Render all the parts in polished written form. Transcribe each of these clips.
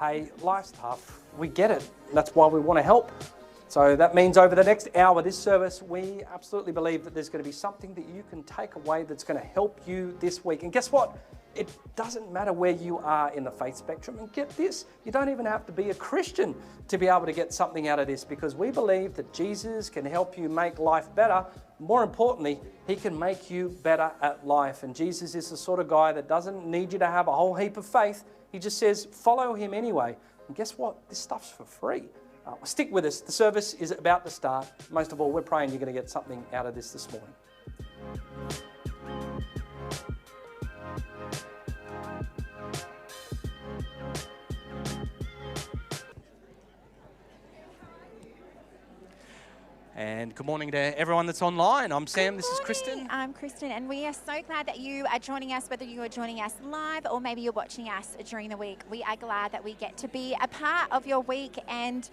Hey, life's tough. We get it. That's why we want to help. So that means over the next hour, this service, we absolutely believe that there's going to be something that you can take away that's going to help you this week. And guess what? It doesn't matter where you are in the faith spectrum. And get this, you don't even have to be a Christian to be able to get something out of this, because we believe that Jesus can help you make life better. More importantly, he can make you better at life. And Jesus is the sort of guy that doesn't need you to have a whole heap of faith. He just says, follow him anyway. And guess what? This stuff's for free. Stick with us. The service is about to start. Most of all, we're praying you're going to get something out of this morning. And good morning to everyone that's online. I'm Sam, this is Kristen. I'm Kristen, and we are so glad that you are joining us, whether you are joining us live or maybe you're watching us during the week. We are glad that we get to be a part of your week, and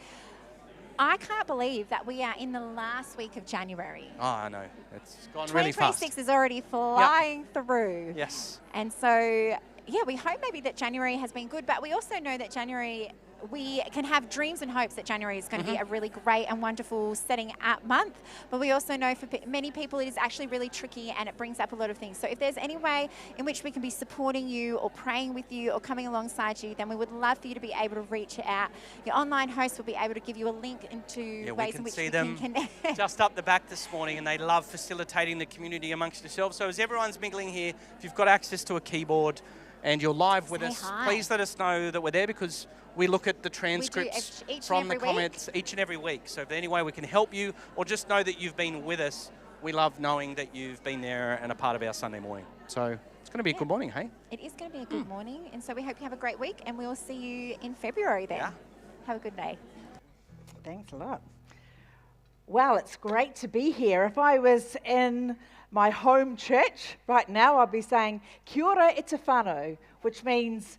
I can't believe that we are in the last week of January. Oh, I know. It's gone really fast. 2026 is already flying through. Yes. And so, yeah, we hope maybe that January has been good, but we also know that January, we can have dreams and hopes that January is going to be a really great and wonderful setting up month. But we also know for many people it is actually really tricky, and it brings up a lot of things. So if there's any way in which we can be supporting you or praying with you or coming alongside you, then we would love for you to be able to reach out. Your online host will be able to give you a link into ways in which you can connect. Just up the back this morning, and they love facilitating the community amongst yourselves. So as everyone's mingling here, if you've got access to a keyboard and you're live with us, please let us know that we're there, because we look at the transcripts from the comments each and every week. So if there's any way we can help you, or just know that you've been with us, we love knowing that you've been there and a part of our Sunday morning. So it's going to be a good morning, hey? It is going to be a good morning. And so we hope you have a great week, and we will see you in February then. Yeah. Have a good day. Thanks a lot. Well, it's great to be here. If I was in my home church right now, I'd be saying Kia ora e te whānau, which means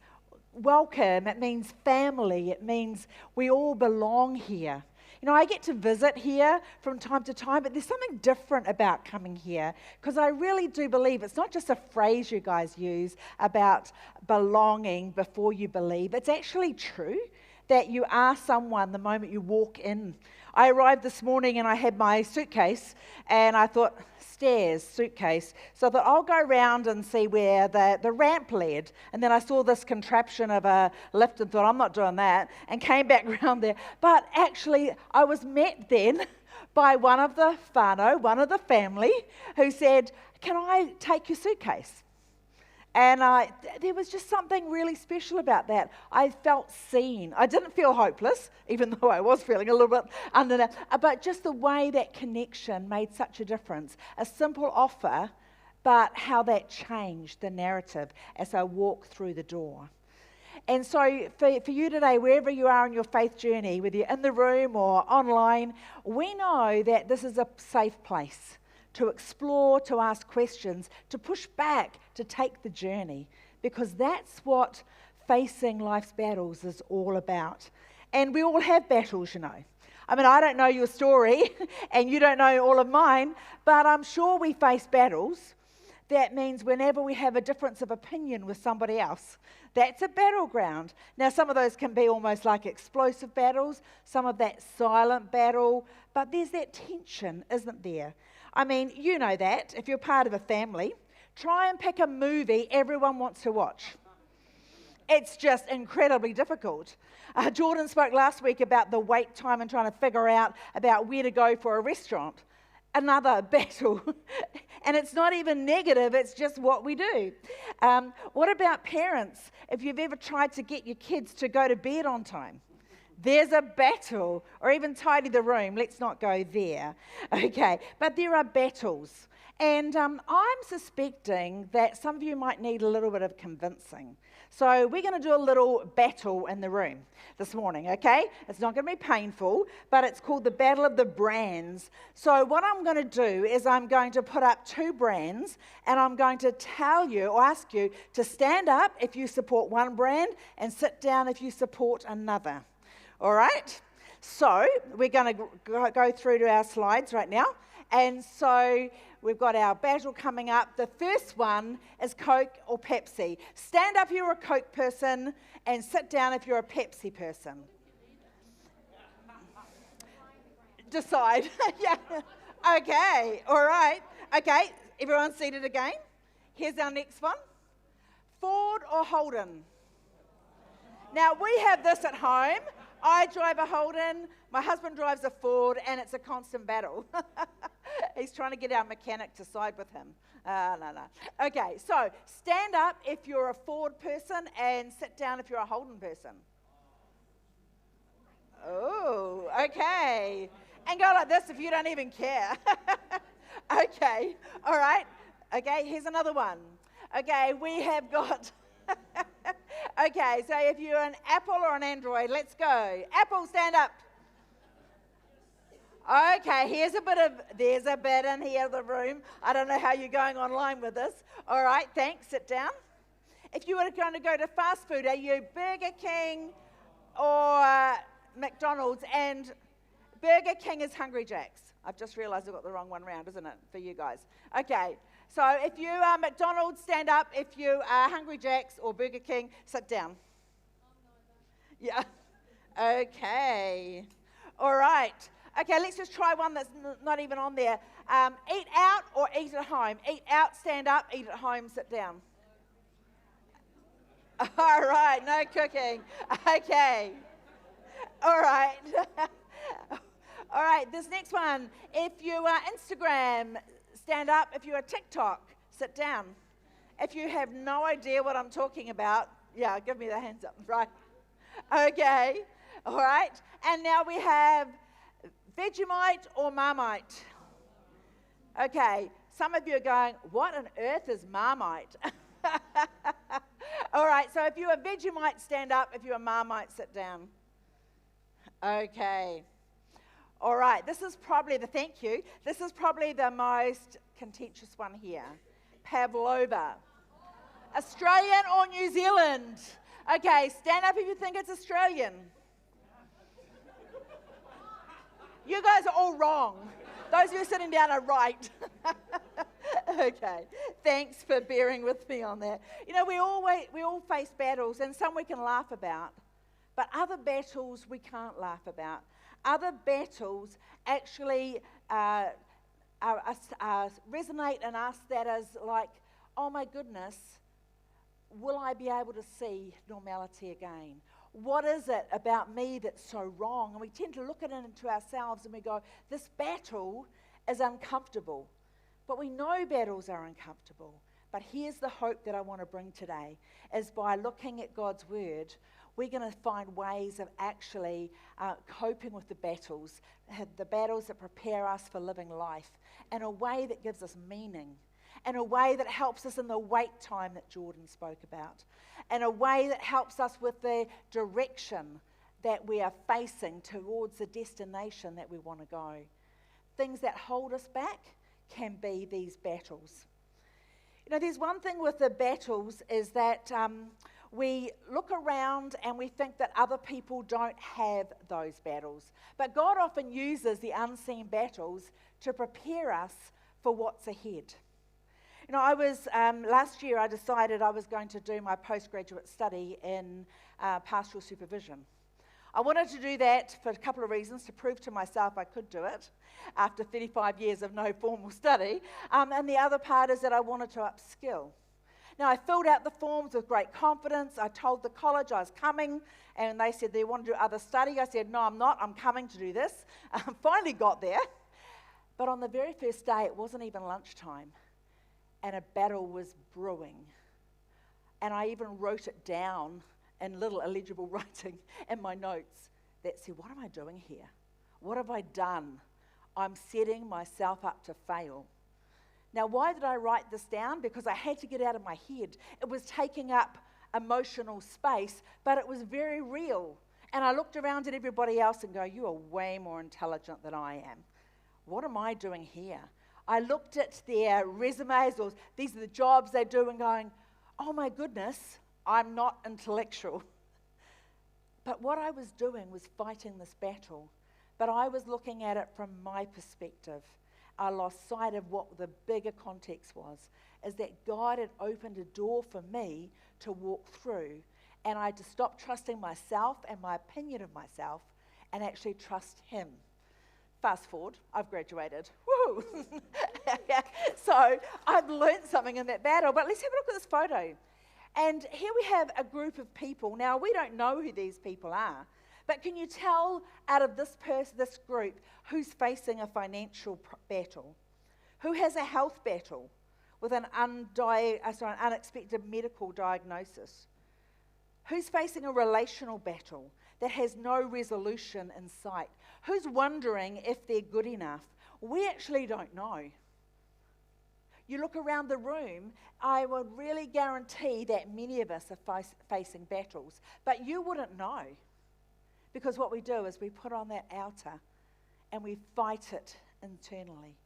welcome, it means family, it means we all belong here. You know, I get to visit here from time to time, but there's something different about coming here, because I really do believe it's not just a phrase you guys use about belonging before you believe. It's actually true that you are someone the moment you walk in. I arrived this morning and I had my suitcase, and I thought, suitcase. So I thought, I'll go around and see where the ramp led. And then I saw this contraption of a lift and thought, I'm not doing that, and came back around there. But actually, I was met then by one of the whānau, one of the family, who said, can I take your suitcase? And there was just something really special about that. I felt seen. I didn't feel hopeless, even though I was feeling a little bit under that. But just the way that connection made such a difference. A simple offer, but how that changed the narrative as I walked through the door. And so for you today, wherever you are in your faith journey, whether you're in the room or online, we know that this is a safe place to explore, to ask questions, to push back, to take the journey, because that's what facing life's battles is all about. And we all have battles, you know. I mean, I don't know your story, and you don't know all of mine, but I'm sure we face battles. That means whenever we have a difference of opinion with somebody else, that's a battleground. Now, some of those can be almost like explosive battles, some of that silent battle, but there's that tension, isn't there? I mean, you know that. If you're part of a family, try and pick a movie everyone wants to watch. It's just incredibly difficult. Jordan spoke last week about the wait time and trying to figure out about where to go for a restaurant. Another battle. And it's not even negative, it's just what we do. What about parents? If you've ever tried to get your kids to go to bed on time, there's a battle. Or even tidy the room, let's not go there. Okay, but there are battles. And I'm suspecting that some of you might need a little bit of convincing. So we're going to do a little battle in the room this morning, okay? It's not going to be painful, but it's called the Battle of the Brands. So what I'm going to do is I'm going to put up two brands, and I'm going to tell you or ask you to stand up if you support one brand and sit down if you support another. All right? So we're going to go through to our slides right now. And so we've got our battle coming up. The first one is Coke or Pepsi. Stand up if you're a Coke person and sit down if you're a Pepsi person. Decide. Yeah. Okay. All right. Okay. Everyone seated again. Here's our next one. Ford or Holden? Now, we have this at home. I drive a Holden, my husband drives a Ford, and it's a constant battle. He's trying to get our mechanic to side with him. No. Okay, so stand up if you're a Ford person and sit down if you're a Holden person. Oh, okay. And go like this if you don't even care. Okay, all right. Okay, here's another one. Okay, we have got... Okay, so if you're an Apple or an Android, let's go. Apple, stand up. Okay, there's a bit in here of the room. I don't know how you're going online with this. All right, thanks, sit down. If you were going to go to fast food, are you Burger King or McDonald's? And Burger King is Hungry Jack's. I've just realised I've got the wrong one round, isn't it, for you guys? Okay. So if you are McDonald's, stand up. If you are Hungry Jack's or Burger King, sit down. Yeah. Okay. All right. Okay, let's just try one that's not even on there. Eat out or eat at home? Eat out, stand up. Eat at home, sit down. All right, no cooking. Okay. All right. All right, this next one. If you are Instagram, stand up. If you're TikTok, sit down. If you have no idea what I'm talking about, yeah, give me the hands up. Right. Okay. All right. And now we have Vegemite or Marmite. Okay. Some of you are going, what on earth is Marmite? All right. So if you're a Vegemite, stand up. If you're a Marmite, sit down. Okay. All right. This is probably the most contentious one here. Pavlova. Australian or New Zealand? Okay, stand up if you think it's Australian. You guys are all wrong. Those of you sitting down are right. Okay, thanks for bearing with me on that. You know, we all face battles, and some we can laugh about, but other battles we can't laugh about. Other battles actually resonate in us that is like, oh my goodness, will I be able to see normality again? What is it about me that's so wrong? And we tend to look at it into ourselves and we go, this battle is uncomfortable. But we know battles are uncomfortable. But here's the hope that I want to bring today, is by looking at God's word, we're going to find ways of actually coping with the battles that prepare us for living life in a way that gives us meaning, in a way that helps us in the wait time that Jordan spoke about, in a way that helps us with the direction that we are facing towards the destination that we want to go. Things that hold us back can be these battles. You know, there's one thing with the battles is that we look around and we think that other people don't have those battles. But God often uses the unseen battles to prepare us for what's ahead. You know, last year I decided I was going to do my postgraduate study in pastoral supervision. I wanted to do that for a couple of reasons, to prove to myself I could do it after 35 years of no formal study. And the other part is that I wanted to upskill. Now, I filled out the forms with great confidence. I told the college I was coming, and they said they want to do other study. I said, no, I'm not. I'm coming to do this. Finally got there. But on the very first day, it wasn't even lunchtime, and a battle was brewing. And I even wrote it down in little illegible writing in my notes that said, what am I doing here? What have I done? I'm setting myself up to fail. Now, why did I write this down? Because I had to get out of my head. It was taking up emotional space, but it was very real. And I looked around at everybody else and go, you are way more intelligent than I am. What am I doing here? I looked at their resumes, or these are the jobs they do, and going, oh my goodness, I'm not intellectual. But what I was doing was fighting this battle. But I was looking at it from my perspective. I lost sight of what the bigger context was, is that God had opened a door for me to walk through, and I had to stop trusting myself and my opinion of myself and actually trust Him. Fast forward, I've graduated. Woo! So I've learned something in that battle. But let's have a look at this photo. And here we have a group of people. Now, we don't know who these people are, but can you tell out of this group who's facing a financial battle? Who has a health battle with an unexpected medical diagnosis? Who's facing a relational battle that has no resolution in sight? Who's wondering if they're good enough? We actually don't know. You look around the room, I would really guarantee that many of us are facing battles, but you wouldn't know. Because what we do is we put on that outer and we fight it internally.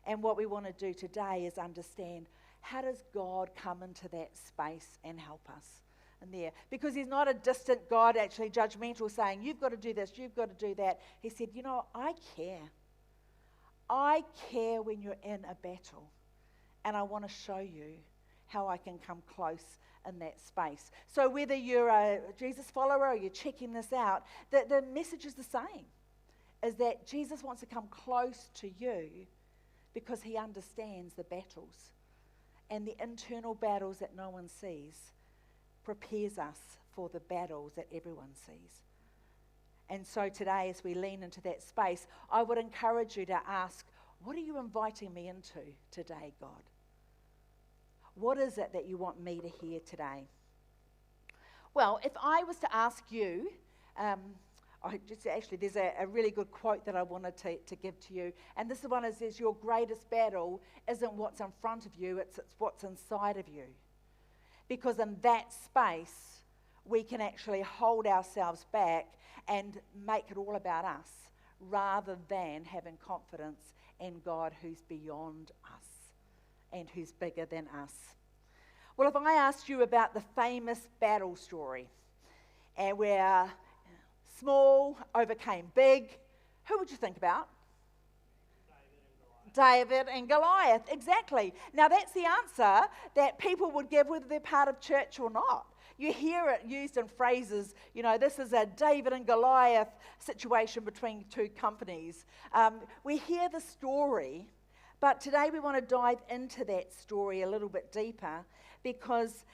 And what we want to do today is understand, how does God come into that space and help us in there? Because He's not a distant God, actually judgmental, saying, you've got to do this, you've got to do that. He said, you know, I care. I care when you're in a battle. And I want to show you how I can come close in that space. So whether you're a Jesus follower or you're checking this out, the message is the same, is that Jesus wants to come close to you because He understands the battles. And the internal battles that no one sees prepares us for the battles that everyone sees. And so today, as we lean into that space, I would encourage you to ask, what are you inviting me into today, God? What is it that you want me to hear today? Well, if I was to ask you, there's a really good quote that I wanted to give to you. And this one is your greatest battle isn't what's in front of you, it's what's inside of you. Because in that space, we can actually hold ourselves back and make it all about us, rather than having confidence in God who's beyond us and who's bigger than us. Well, if I asked you about the famous battle story, and where small overcame big, who would you think about? David and Goliath, exactly. Now that's the answer that people would give whether they're part of church or not. You hear it used in phrases, you know, this is a David and Goliath situation between two companies. We hear the story, but today we want to dive into that story a little bit deeper, because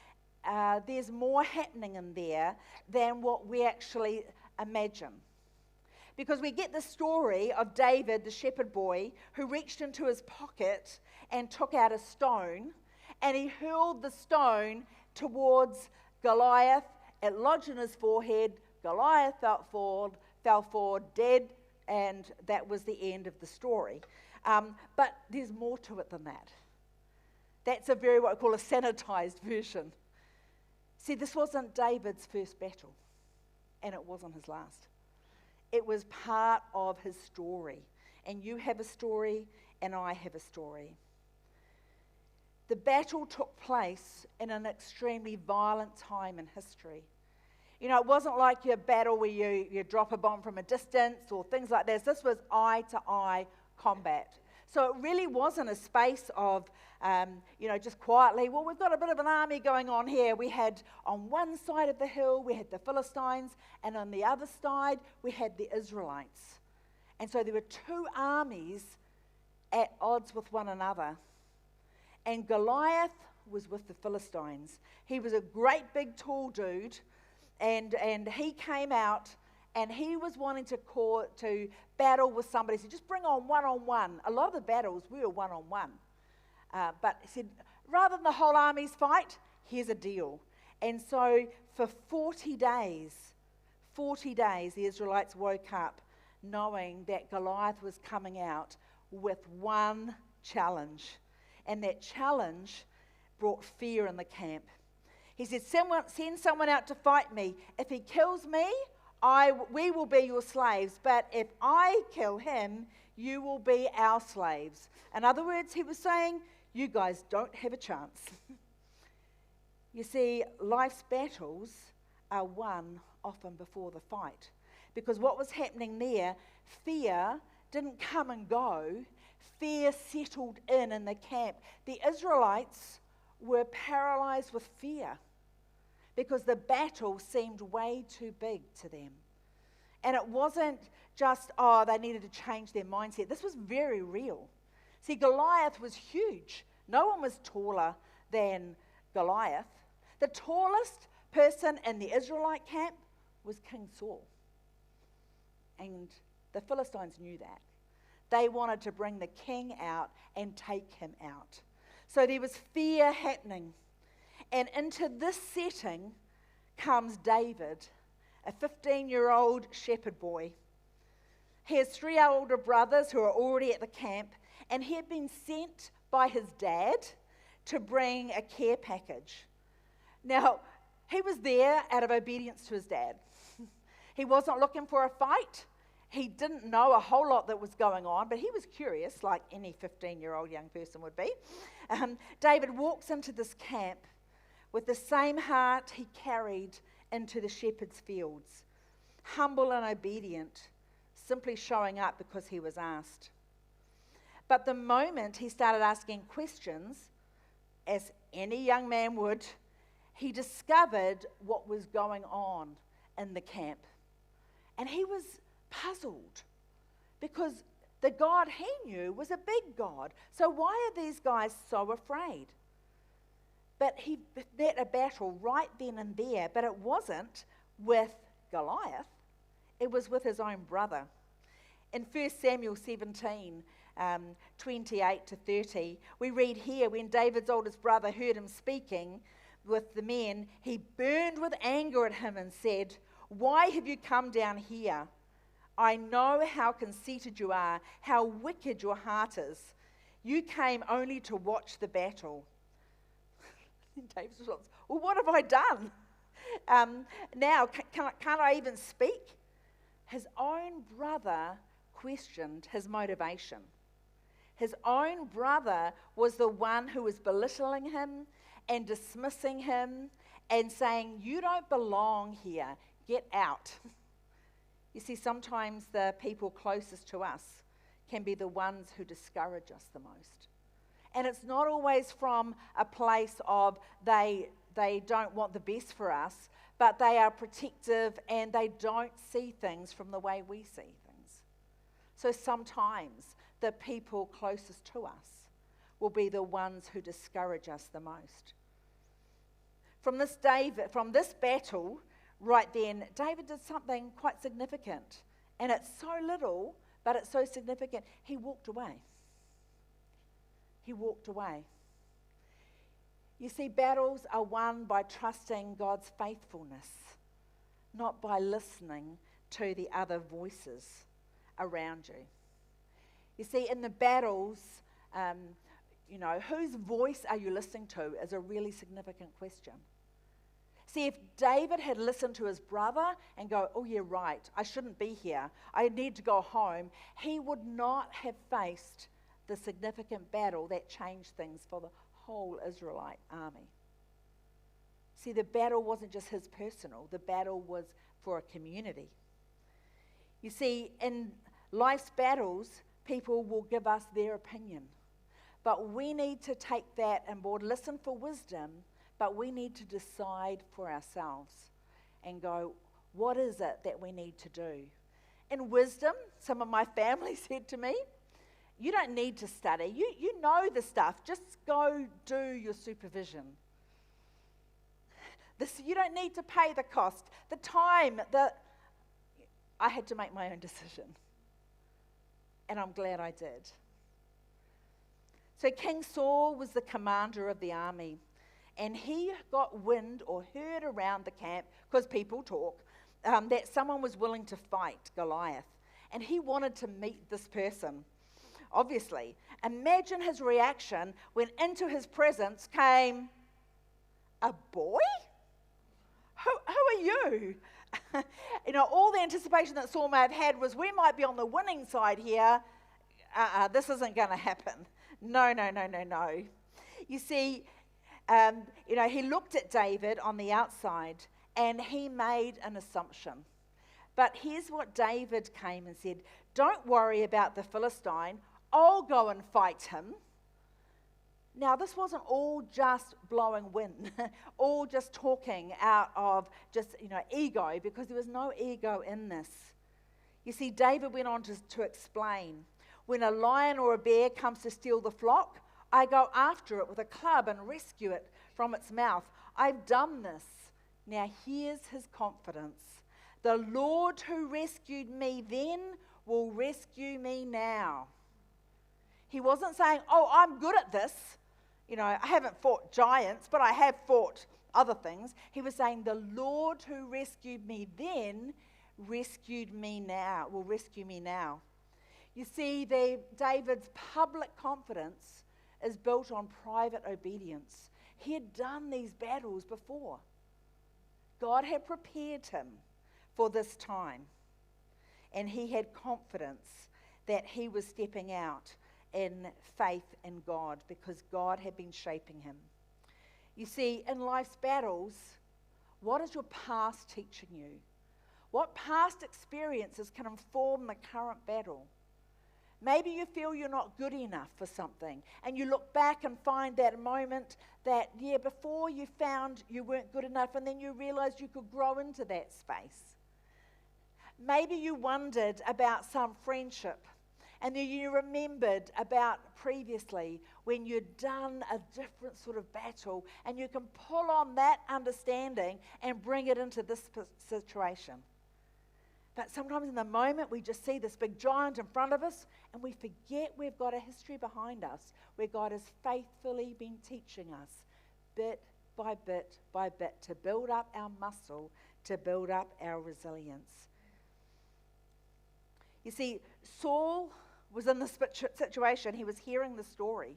there's more happening in there than what we actually imagine. Because we get the story of David, the shepherd boy, who reached into his pocket and took out a stone, and he hurled the stone towards Goliath. It lodged in his forehead. Goliath fell forward dead, and that was the end of the story. But there's more to it than that. That's what we call a sanitized version. See, this wasn't David's first battle, and it wasn't his last. It was part of his story. And you have a story, and I have a story. The battle took place in an extremely violent time in history. You know, it wasn't like your battle where you drop a bomb from a distance or things like this. This was eye-to-eye combat. So it really wasn't a space of, just quietly, well, we've got a bit of an army going on here. We had on one side of the hill, we had the Philistines, and on the other side, we had the Israelites. And so there were two armies at odds with one another. And Goliath was with the Philistines. He was a great big tall dude, and he came out, and he was wanting to battle with somebody. He said, just bring on one-on-one. A lot of the battles, we were one-on-one. But he said, rather than the whole armies fight, here's a deal. And so for 40 days, the Israelites woke up knowing that Goliath was coming out with one challenge. And that challenge brought fear in the camp. He said, send someone out to fight me. If he kills me, we will be your slaves, but if I kill him, you will be our slaves. In other words, he was saying, you guys don't have a chance. You see, life's battles are won often before the fight. Because what was happening there, fear didn't come and go. Fear settled in the camp. The Israelites were paralyzed with fear because the battle seemed way too big to them. And it wasn't just, they needed to change their mindset. This was very real. See, Goliath was huge. No one was taller than Goliath. The tallest person in the Israelite camp was King Saul. And the Philistines knew that. They wanted to bring the king out and take him out. So there was fear happening. And into this setting comes David, a 15-year-old shepherd boy. He has 3 older brothers who are already at the camp, and he had been sent by his dad to bring a care package. Now, he was there out of obedience to his dad. He wasn't looking for a fight. He didn't know a whole lot that was going on, but he was curious, like any 15-year-old young person would be. David walks into this camp with the same heart he carried into the shepherd's fields, humble and obedient, simply showing up because he was asked. But the moment he started asking questions, as any young man would, he discovered what was going on in the camp. And he was puzzled because the God he knew was a big God. So why are these guys so afraid? But he met a battle right then and there, but it wasn't with Goliath. It was with his own brother. In 1 Samuel 17, 28 to 30, we read here, when David's oldest brother heard him speaking with the men, he burned with anger at him and said, "Why have you come down here? I know how conceited you are, how wicked your heart is. You came only to watch the battle." David's response, "Well, what have I done? Now, can't I even speak?" His own brother questioned his motivation. His own brother was the one who was belittling him and dismissing him and saying, "You don't belong here, get out." You see, sometimes the people closest to us can be the ones who discourage us the most. And it's not always from a place of they don't want the best for us, but they are protective and they don't see things from the way we see things. So sometimes the people closest to us will be the ones who discourage us the most. From this battle, right then, David did something quite significant. And it's so little, but it's so significant. He walked away. He walked away. You see, battles are won by trusting God's faithfulness, not by listening to the other voices around you. You see, in the battles, whose voice are you listening to is a really significant question. See, if David had listened to his brother and go, "Oh yeah, right, I shouldn't be here, I need to go home," he would not have faced the significant battle that changed things for the whole Israelite army. See, the battle wasn't just his personal, the battle was for a community. You see, in life's battles, people will give us their opinion. But we need to take that on board, listen for wisdom, but we need to decide for ourselves and go, what is it that we need to do? In wisdom, some of my family said to me, "You don't need to study. You know the stuff. Just go do your supervision. You don't need to pay the cost, the time." I had to make my own decision. And I'm glad I did. So King Saul was the commander of the army. And he got wind or heard around the camp, because people talk, that someone was willing to fight Goliath. And he wanted to meet this person, obviously. Imagine his reaction when into his presence came a boy? Who are you? All the anticipation that Saul may have had was, we might be on the winning side here. This isn't going to happen. No. You see, he looked at David on the outside and he made an assumption. But here's what David came and said, don't worry about the Philistine, I'll go and fight him. Now, this wasn't all just blowing wind, all just talking out of just, ego, because there was no ego in this. You see, David went on to explain, when a lion or a bear comes to steal the flock, I go after it with a club and rescue it from its mouth. I've done this. Now, here's his confidence. The Lord who rescued me then will rescue me now. He wasn't saying, oh, I'm good at this. I haven't fought giants, but I have fought other things. He was saying, the Lord who rescued me then rescued me now, will rescue me now. You see, David's public confidence is built on private obedience. He had done these battles before. God had prepared him for this time. And he had confidence that he was stepping out in faith in God because God had been shaping him. You see, in life's battles, what is your past teaching you? What past experiences can inform the current battle? Maybe you feel you're not good enough for something, and you look back and find that moment that, before you found you weren't good enough, and then you realized you could grow into that space. Maybe you wondered about some friendship, and then you remembered about previously when you'd done a different sort of battle, and you can pull on that understanding and bring it into this situation. But sometimes in the moment we just see this big giant in front of us and we forget we've got a history behind us where God has faithfully been teaching us bit by bit by bit to build up our muscle, to build up our resilience. You see, Saul was in this situation. He was hearing the story.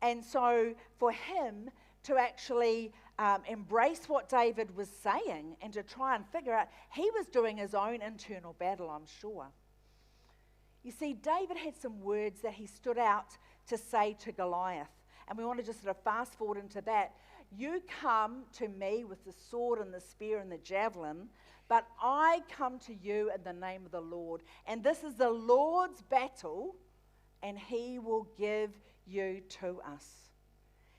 And so for him to actually embrace what David was saying and to try and figure out, he was doing his own internal battle, I'm sure. You see, David had some words that he stood out to say to Goliath. And we want to just sort of fast forward into that. You come to me with the sword and the spear and the javelin, but I come to you in the name of the Lord. And this is the Lord's battle, and he will give you to us.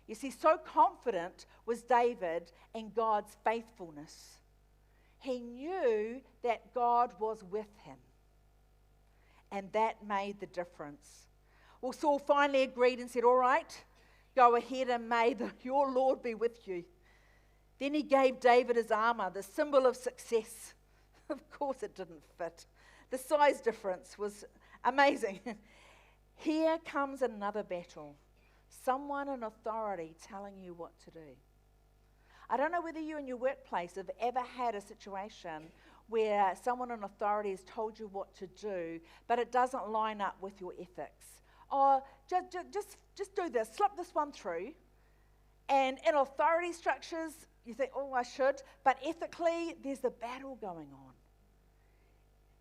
You see, so confident was David in God's faithfulness. He knew that God was with him, and that made the difference. Well, Saul finally agreed and said, all right, go ahead and may your Lord be with you. Then he gave David his armor, the symbol of success. Of course it didn't fit. The size difference was amazing. Here comes another battle. Someone in authority telling you what to do. I don't know whether you in your workplace have ever had a situation where someone in authority has told you what to do, but it doesn't line up with your ethics. Or just do this, slip this one through. And in authority structures, you think, oh, I should. But ethically, there's a battle going on.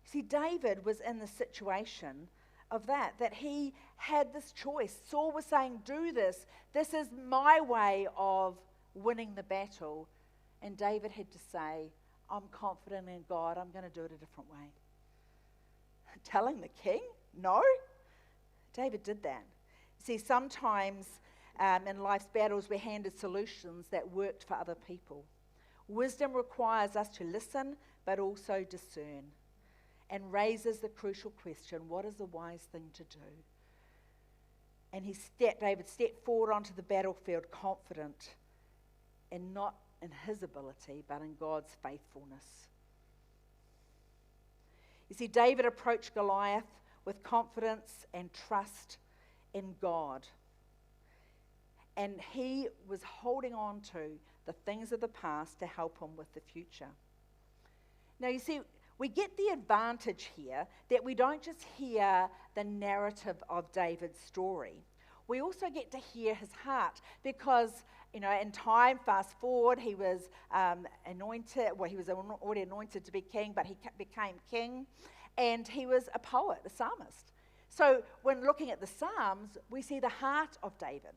See, David was in the situation of that he had this choice. Saul was saying, do this. This is my way of winning the battle. And David had to say, I'm confident in God. I'm going to do it a different way. Telling the king? No. David did that. See, sometimes in life's battles, we're handed solutions that worked for other people. Wisdom requires us to listen, but also discern, and raises the crucial question, what is the wise thing to do? And David stepped forward onto the battlefield confident, and not in his ability, but in God's faithfulness. You see, David approached Goliath with confidence and trust in God. And he was holding on to the things of the past to help him with the future. Now, you see, we get the advantage here that we don't just hear the narrative of David's story. We also get to hear his heart because, in time, fast forward, he was anointed. Well, he was already anointed to be king, but he became king. And he was a poet, a psalmist. So when looking at the Psalms, we see the heart of David.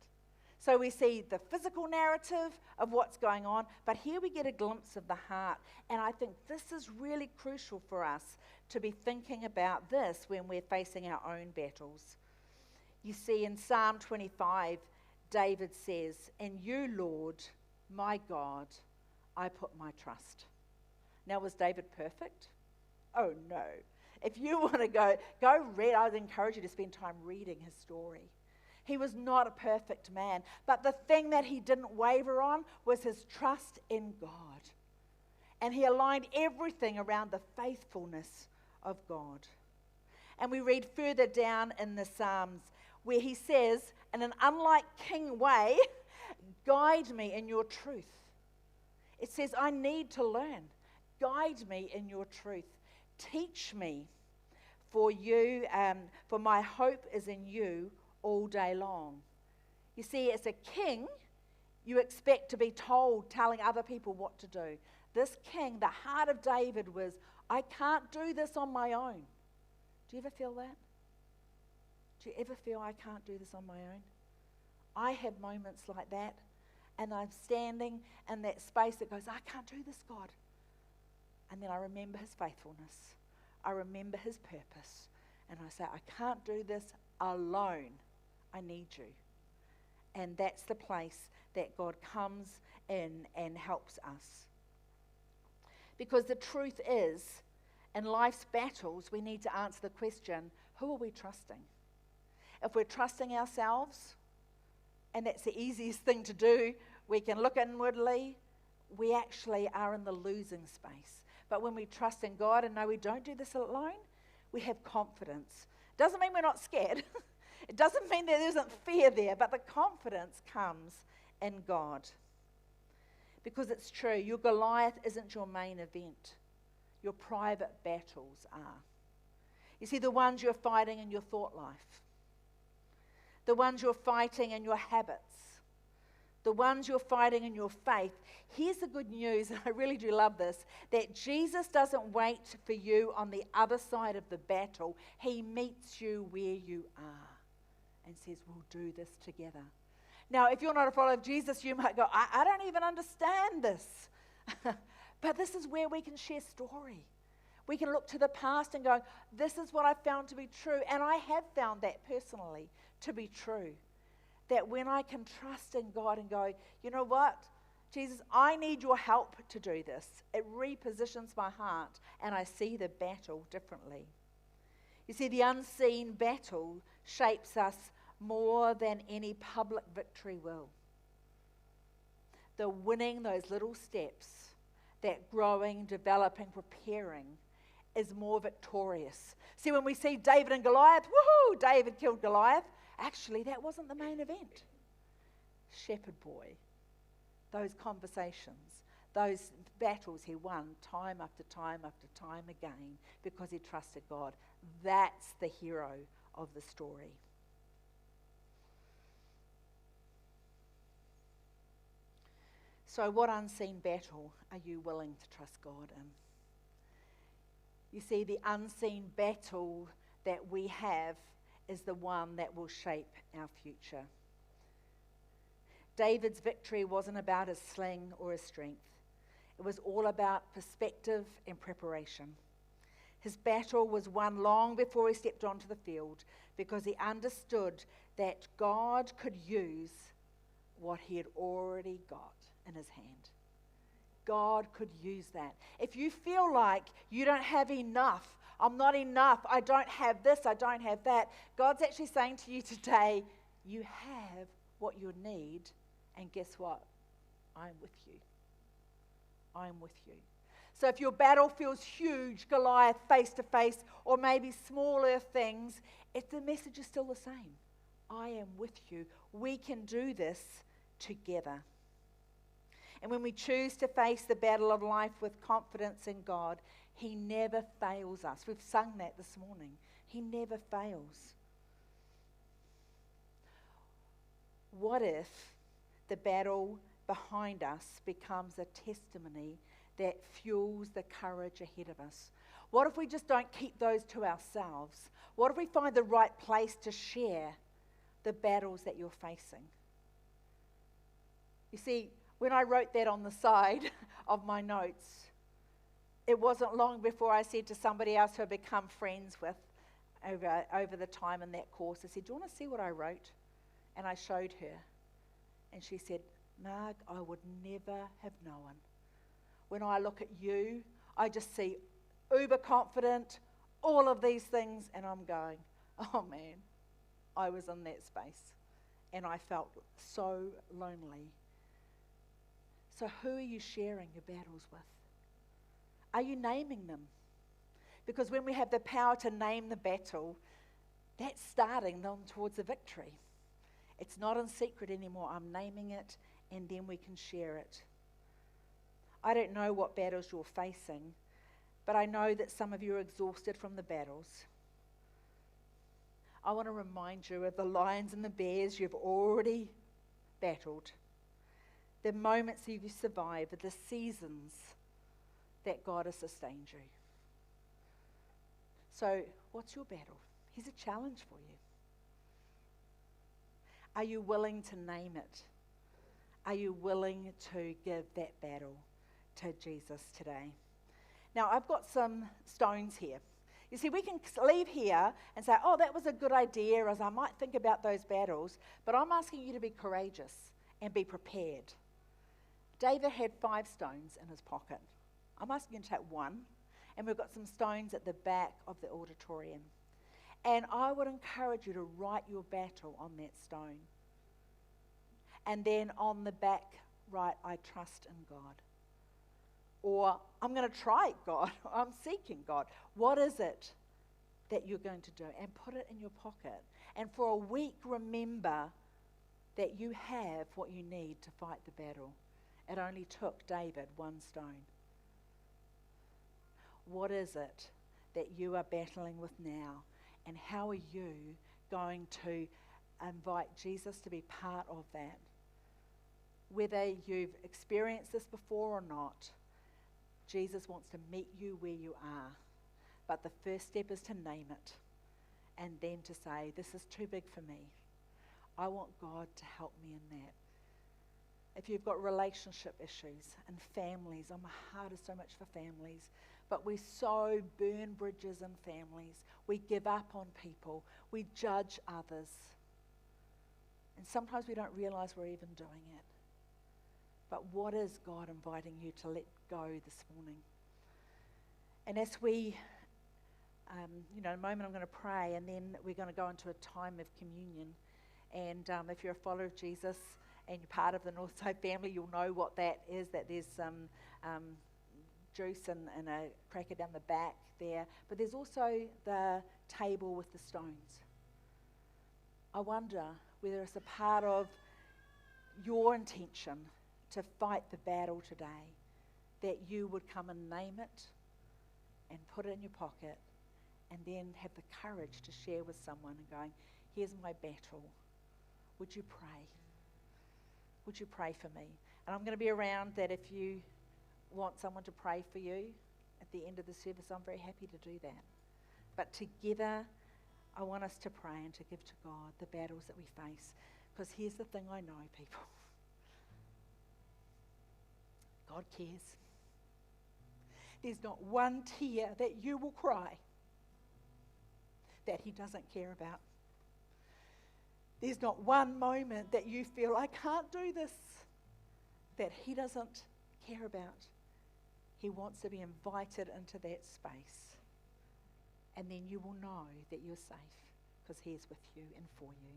So we see the physical narrative of what's going on, but here we get a glimpse of the heart. And I think this is really crucial for us to be thinking about this when we're facing our own battles. You see, in Psalm 25, David says, "In you, Lord, my God, I put my trust." Now, was David perfect? Oh, no. If you want to go read, I would encourage you to spend time reading his story. He was not a perfect man, but the thing that he didn't waver on was his trust in God. And he aligned everything around the faithfulness of God. And we read further down in the Psalms where he says, in an unlike king way, "Guide me in your truth." It says, I need to learn. Guide me in your truth. Teach me, for my hope is in you all day long. You see, as a king, you expect to be told, telling other people what to do. This king, the heart of David was, I can't do this on my own. Do you ever feel that? Do you ever feel I can't do this on my own? I have moments like that, and I'm standing in that space that goes, I can't do this, God. And then I remember his faithfulness. I remember his purpose. And I say, I can't do this alone. I need you. And that's the place that God comes in and helps us. Because the truth is, in life's battles, we need to answer the question, who are we trusting? If we're trusting ourselves, and that's the easiest thing to do, we can look inwardly, we actually are in the losing space. But when we trust in God and know we don't do this alone, we have confidence. Doesn't mean we're not scared. It doesn't mean there isn't fear there, but the confidence comes in God. Because it's true, your Goliath isn't your main event. Your private battles are. You see, the ones you're fighting in your thought life, the ones you're fighting in your habits, the ones you're fighting in your faith. Here's the good news, and I really do love this, that Jesus doesn't wait for you on the other side of the battle. He meets you where you are and says, we'll do this together. Now, if you're not a follower of Jesus, you might go, I don't even understand this. But this is where we can share story. We can look to the past and go, this is what I found to be true. And I have found that personally to be true. That when I can trust in God and go, you know what, Jesus, I need your help to do this. It repositions my heart and I see the battle differently. You see, the unseen battle shapes us more than any public victory will. The winning those little steps, that growing, developing, preparing is more victorious. See, when we see David and Goliath, woohoo, David killed Goliath. Actually, that wasn't the main event. Shepherd boy, those conversations, those battles he won time after time after time again because he trusted God. That's the hero of the story. So what unseen battle are you willing to trust God in? You see, the unseen battle that we have is the one that will shape our future. David's victory wasn't about his sling or his strength. It was all about perspective and preparation. His battle was won long before he stepped onto the field because he understood that God could use what he had already got in his hand. God could use that. If you feel like you don't have enough, I'm not enough, I don't have this, I don't have that, God's actually saying to you today, you have what you need, and guess what? I'm with you. I'm with you. So if your battle feels huge, Goliath face to face, or maybe smaller things, the message is still the same. I am with you. We can do this together. And when we choose to face the battle of life with confidence in God, He never fails us. We've sung that this morning. He never fails. What if the battle behind us becomes a testimony that fuels the courage ahead of us? What if we just don't keep those to ourselves? What if we find the right place to share the battles that you're facing? You see, when I wrote that on the side of my notes, it wasn't long before I said to somebody else who I'd become friends with over the time in that course, I said, do you want to see what I wrote? And I showed her. And she said, Marg, I would never have known. When I look at you, I just see uber confident, all of these things, and I'm going, oh man, I was in that space. And I felt so lonely. So who are you sharing your battles with? Are you naming them? Because when we have the power to name the battle, that's starting them towards the victory. It's not in secret anymore. I'm naming it, and then we can share it. I don't know what battles you're facing, but I know that some of you are exhausted from the battles. I want to remind you of the lions and the bears you've already battled, the moments you've survived, the seasons that God has sustained you. So, what's your battle? Here's a challenge for you. Are you willing to name it? Are you willing to give that battle to Jesus today? Now, I've got some stones here. You see, we can leave here and say, oh, that was a good idea, as I might think about those battles, but I'm asking you to be courageous and be prepared. David had 5 stones in his pocket. I'm asking you to take 1, and we've got some stones at the back of the auditorium. And I would encourage you to write your battle on that stone. And then on the back, write, I trust in God. Or, I'm going to try God. I'm seeking God. What is it that you're going to do? And put it in your pocket. And for a week, remember that you have what you need to fight the battle. It only took David 1 stone. What is it that you are battling with now? And how are you going to invite Jesus to be part of that? Whether you've experienced this before or not, Jesus wants to meet you where you are. But the first step is to name it. And then to say, this is too big for me. I want God to help me in that. If you've got relationship issues and families, my heart is so much for families, but we so burn bridges in families. We give up on people. We judge others. And sometimes we don't realize we're even doing it. But what is God inviting you to let go this morning? And as we, in a moment I'm going to pray, and then we're going to go into a time of communion. And if you're a follower of Jesus and you're part of the Northside family, you'll know what that is, that there's some juice and a cracker down the back there. But there's also the table with the stones. I wonder whether it's a part of your intention to fight the battle today, that you would come and name it and put it in your pocket, and then have the courage to share with someone and going, here's my battle. Would you pray? Would you pray for me? And I'm going to be around that if you want someone to pray for you at the end of the service, I'm very happy to do that. But together, I want us to pray and to give to God the battles that we face. Because here's the thing I know, people. God cares. There's not one tear that you will cry that he doesn't care about. There's not one moment that you feel, I can't do this, that he doesn't care about. He wants to be invited into that space. And then you will know that you're safe because he is with you and for you.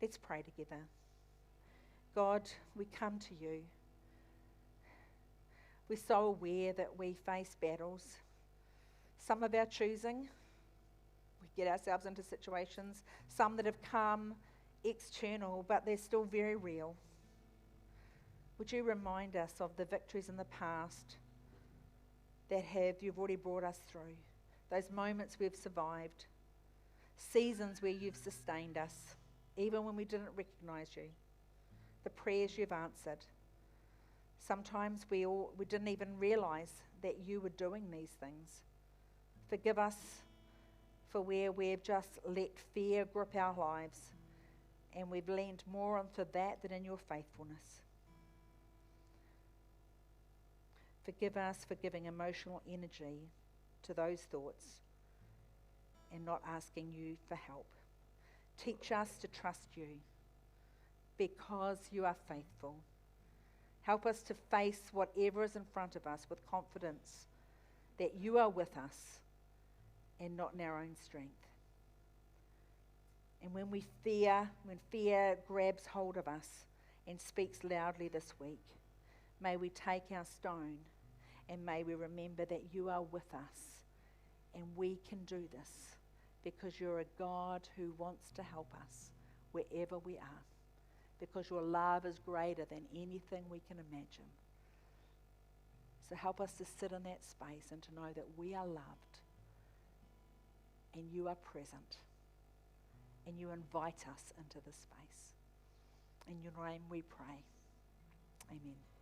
Let's pray together. God, we come to you. We're so aware that we face battles, some of our choosing. We get ourselves into situations, some that have come external, but they're still very real. Would you remind us of the victories in the past that you've already brought us through, those moments we've survived, seasons where you've sustained us, even when we didn't recognize you, the prayers you've answered. Sometimes we didn't even realize that you were doing these things. Forgive us for where we've just let fear grip our lives, and we've leaned more onto that than in your faithfulness. Forgive us for giving emotional energy to those thoughts and not asking you for help. Teach us to trust you because you are faithful. Help us to face whatever is in front of us with confidence that you are with us and not in our own strength. And when fear grabs hold of us and speaks loudly this week, may we take our stone and may we remember that you are with us and we can do this because you're a God who wants to help us wherever we are, because your love is greater than anything we can imagine. So help us to sit in that space and to know that we are loved and you are present and you invite us into this space. In your name we pray. Amen.